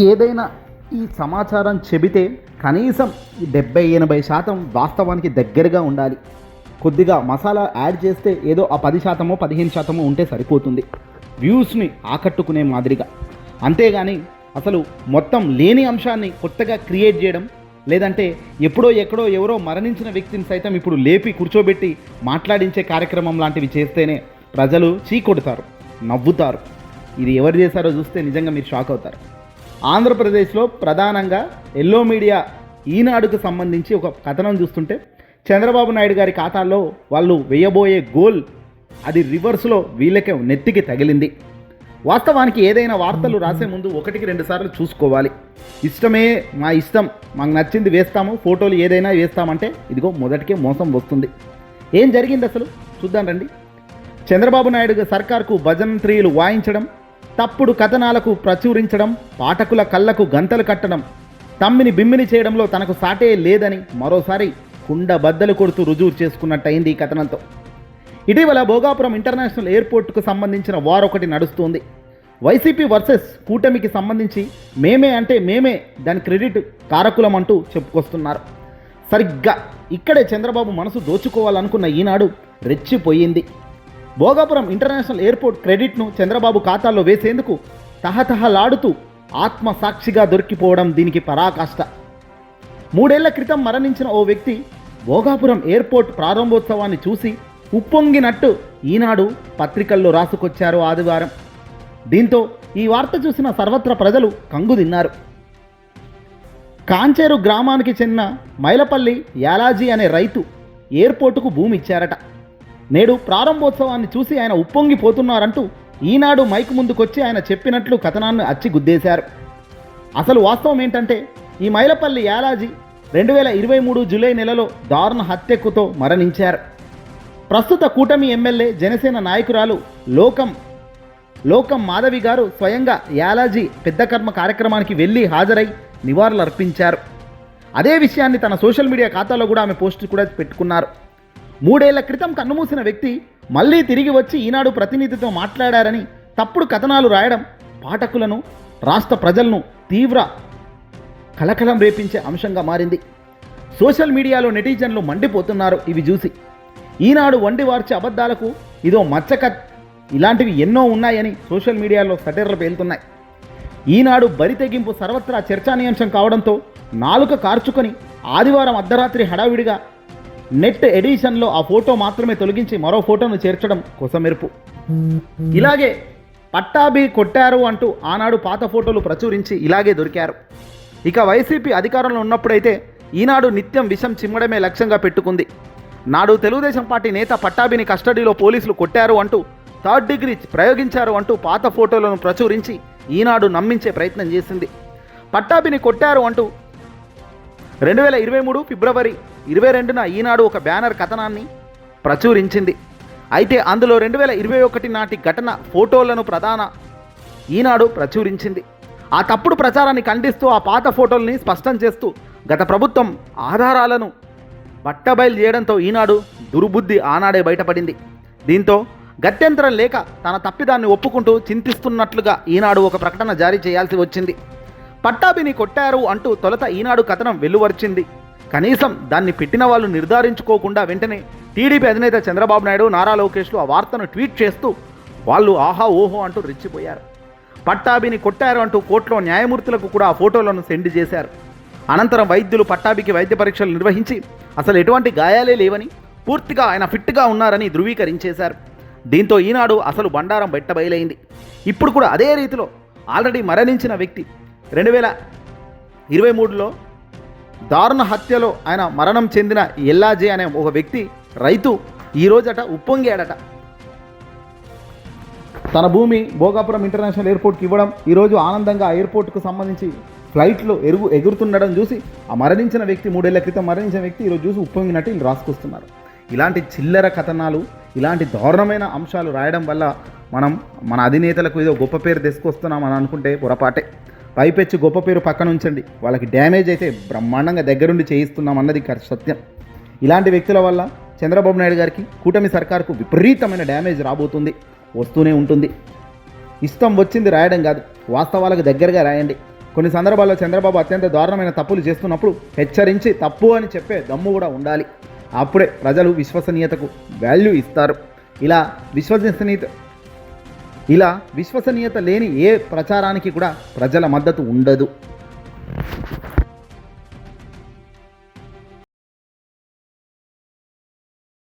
ఏదైనా ఈ సమాచారం చెబితే కనీసం 70-80% వాస్తవానికి దగ్గరగా ఉండాలి. కొద్దిగా మసాలా యాడ్ చేస్తే ఏదో ఆ 10%, 15% ఉంటే సరిపోతుంది, వ్యూస్ని ఆకట్టుకునే మాదిరిగా. అంతేగాని అసలు మొత్తం లేని అంశాన్ని కొత్తగా క్రియేట్ చేయడం, లేదంటే ఎప్పుడో ఎక్కడో ఎవరో మరణించిన వ్యక్తిని సైతం ఇప్పుడు లేపి కూర్చోబెట్టి మాట్లాడించే కార్యక్రమం లాంటివి చేస్తేనే ప్రజలు చీకొడతారు, నవ్వుతారు. ఇది ఎవరు చేశారో చూస్తే నిజంగా మీరు షాక్ అవుతారు. ఆంధ్రప్రదేశ్లో ప్రధానంగా ఎల్లో మీడియా ఈనాడుకు సంబంధించి ఒక కథనం చూస్తుంటే చంద్రబాబు నాయుడు గారి ఖాతాల్లో వాళ్ళు వేయబోయే గోల్ అది రివర్స్లో వీళ్ళకే నెత్తికి తగిలింది. వాస్తవానికి ఏదైనా వార్తలు రాసే ముందు 1-2 సార్లు చూసుకోవాలి. ఇష్టమే మా ఇష్టం, మాకు నచ్చింది వేస్తాము, ఫోటోలు ఏదైనా వేస్తామంటే ఇదిగో మొదటికే మోసం వస్తుంది. ఏం జరిగింది అసలు చూద్దాం రండి. చంద్రబాబు నాయుడు సర్కార్కు భజంత్రీలు వాయించడం, తప్పుడు కథనాలకు ప్రచురించడం, పాఠకుల కళ్ళకు గంతలు కట్టడం, తమ్మిని బిమ్మిని చేయడంలో తనకు సాటే లేదని మరోసారి కుండ బద్దలు కొడుతూ రుజువు చేసుకున్నట్టయింది ఈ కథనంతో. ఇటీవల భోగాపురం ఇంటర్నేషనల్ ఎయిర్పోర్టుకు సంబంధించిన వార్ ఒకటి నడుస్తుంది. వైసీపీ వర్సెస్ కూటమికి సంబంధించి మేమే అంటే మేమే దాని క్రెడిట్ కారకులం అంటూ చెప్పుకొస్తున్నారు. సరిగ్గా ఇక్కడే చంద్రబాబు మనసు దోచుకోవాలనుకున్న ఈనాడు రెచ్చిపోయింది. భోగాపురం ఇంటర్నేషనల్ ఎయిర్పోర్ట్ క్రెడిట్ను చంద్రబాబు ఖాతాల్లో వేసేందుకు తహతహలాడుతూ ఆత్మసాక్షిగా దొరికిపోవడం దీనికి పరాకాష్ట. 3 ఏళ్ల క్రితం మరణించిన ఓ వ్యక్తి భోగాపురం ఎయిర్పోర్ట్ ప్రారంభోత్సవాన్ని చూసి ఉప్పొంగినట్టు ఈనాడు పత్రికల్లో రాసుకొచ్చారు ఆదివారం. దీంతో ఈ వార్త చూసిన సర్వత్రా ప్రజలు కంగుదిన్నారు. కాంచేరు గ్రామానికి చెందిన మైలపల్లి యాలాజీ అనే రైతు ఎయిర్పోర్టుకు భూమి ఇచ్చారట. నేడు ప్రారంభోత్సవాన్ని చూసి ఆయన ఉప్పొంగిపోతున్నారంటూ ఈనాడు మైక్ ముందుకొచ్చి ఆయన చెప్పినట్లు కథనాన్ని అచ్చిగుద్దేశారు. అసలు వాస్తవం ఏంటంటే ఈ మైలపల్లి యాలాజీ 2023 జూలై నెలలో దారుణ హత్యకుతో మరణించారు. ప్రస్తుత కూటమి ఎమ్మెల్యే జనసేన నాయకురాలు లోకం మాధవి గారు స్వయంగా యాలాజీ పెద్ద కర్మ కార్యక్రమానికి వెళ్ళి హాజరై నివాళులు అర్పించారు. అదే విషయాన్ని తన సోషల్ మీడియా ఖాతాలో కూడా ఆమె పోస్ట్ కూడా పెట్టుకున్నారు. 3 ఏళ్ల క్రితం కన్నుమూసిన వ్యక్తి మళ్ళీ తిరిగి వచ్చి ఈనాడు ప్రతినిధితో మాట్లాడారని తప్పుడు కథనాలు రాయడం పాఠకులను, రాష్ట్ర ప్రజలను తీవ్ర కలకలం రేపించే అంశంగా మారింది. సోషల్ మీడియాలో నెటిజన్లు మండిపోతున్నారు ఇవి చూసి. ఈనాడు వండి వార్చే అబద్ధాలకు ఇదో మచ్చక ఇలాంటివి ఎన్నో ఉన్నాయని సోషల్ మీడియాలో సటైర్లు పేలుతున్నాయి. ఈనాడు బరితెగింపు సర్వత్రా చర్చానీయాంశం కావడంతో నాలుక కార్చుకొని ఆదివారం అర్ధరాత్రి హడావిడిగా నెట్ ఎడిషన్లో ఆ ఫోటో మాత్రమే తొలగించి మరో ఫోటోను చేర్చడం కొసమెరుపు. ఇలాగే పట్టాభి కొట్టారు అంటూ ఆనాడు పాత ఫోటోలు ప్రచురించి ఇలాగే దొరికారు. ఇక వైసీపీ అధికారంలో ఉన్నప్పుడైతే ఈనాడు నిత్యం విషం చిమ్మడమే లక్ష్యంగా పెట్టుకుంది. నాడు తెలుగుదేశం పార్టీ నేత పట్టాభిని కస్టడీలో పోలీసులు కొట్టారు అంటూ, 3rd డిగ్రీ ప్రయోగించారు అంటూ పాత ఫోటోలను ప్రచురించి ఈనాడు నమ్మించే ప్రయత్నం చేసింది. పట్టాభిని కొట్టారు అంటూ 2023 ఫిబ్రవరి 22న ఈనాడు ఒక బ్యానర్ కథనాన్ని ప్రచురించింది. అయితే అందులో 2021 నాటి ఘటన ఫోటోలను ప్రధాన ఈనాడు ప్రచురించింది. ఆ తప్పుడు ప్రచారాన్ని ఖండిస్తూ ఆ పాత ఫోటోల్ని స్పష్టం చేస్తూ గత ప్రభుత్వం ఆధారాలను బట్టబయలు చేయడంతో ఈనాడు దుర్బుద్ధి ఆనాడే బయటపడింది. దీంతో గత్యంతరం లేక తన తప్పిదాన్ని ఒప్పుకుంటూ చింతిస్తున్నట్లుగా ఈనాడు ఒక ప్రకటన జారీ చేయాల్సి వచ్చింది. పట్టాభిని కొట్టారు అంటూ తొలుత ఈనాడు కథనం వెలువరిచింది. కనీసం దాన్ని పెట్టిన వాళ్ళు నిర్ధారించుకోకుండా వెంటనే టీడీపీ అధినేత చంద్రబాబు నాయుడు, నారా లోకేష్లు ఆ వార్తను ట్వీట్ చేస్తూ వాళ్ళు ఆహా ఓహో అంటూ రెచ్చిపోయారు. పట్టాభిని కొట్టారు అంటూ కోర్టులో న్యాయమూర్తులకు కూడా ఆ ఫోటోలను సెండ్ చేశారు. అనంతరం వైద్యులు పట్టాభికి వైద్య పరీక్షలు నిర్వహించి అసలు ఎటువంటి గాయాలే లేవని, పూర్తిగా ఆయన ఫిట్గా ఉన్నారని ధృవీకరించేశారు. దీంతో ఈనాడు అసలు బండారం బయటబయలైంది. ఇప్పుడు కూడా అదే రీతిలో ఆల్రెడీ మరణించిన వ్యక్తి 2023లో దారుణ హత్యలో ఆయన మరణం చెందిన ఎల్లాజే అనే ఒక వ్యక్తి రైతు ఈరోజట ఉప్పొంగాడట. తన భూమి భోగాపురం ఇంటర్నేషనల్ ఎయిర్పోర్ట్కి ఇవ్వడం, ఈరోజు ఆనందంగా ఆ ఎయిర్పోర్ట్కు సంబంధించి ఫ్లైట్లో ఎగురుతుండడం చూసి ఆ మరణించిన వ్యక్తి 3 ఏళ్ల క్రితం మరణించిన వ్యక్తి ఈరోజు చూసి ఉప్పొంగినట్టు వీళ్ళు రాసుకొస్తున్నారు. ఇలాంటి చిల్లర కథనాలు, ఇలాంటి దారుణమైన అంశాలు రాయడం వల్ల మన అధినేతలకు ఏదో గొప్ప పేరు తీసుకొస్తున్నాం అని అనుకుంటే పొరపాటే. పైపెచ్చి గొప్ప పేరు పక్కన ఉంచండి, వాళ్ళకి డ్యామేజ్ అయితే బ్రహ్మాండంగా దగ్గరుండి చేయిస్తున్నాం అన్నది సత్యం. ఇలాంటి వ్యక్తుల వల్ల చంద్రబాబు నాయుడు గారికి, కూటమి సర్కార్కు విపరీతమైన డ్యామేజ్ రాబోతుంది, వస్తూనే ఉంటుంది. ఇష్టం వచ్చింది రాయడం కాదు, వాస్తవాలకు దగ్గరగా రాయండి. కొన్ని సందర్భాల్లో చంద్రబాబు అత్యంత దారుణమైన తప్పులు చేస్తున్నప్పుడు హెచ్చరించి తప్పు అని చెప్పే దమ్ము కూడా ఉండాలి. అప్పుడే ప్రజలు విశ్వసనీయతకు వాల్యూ ఇస్తారు. ఇలా విశ్వసనీయత లేని ఏ ప్రచారానికి కూడా ప్రజల మద్దతు ఉండదు.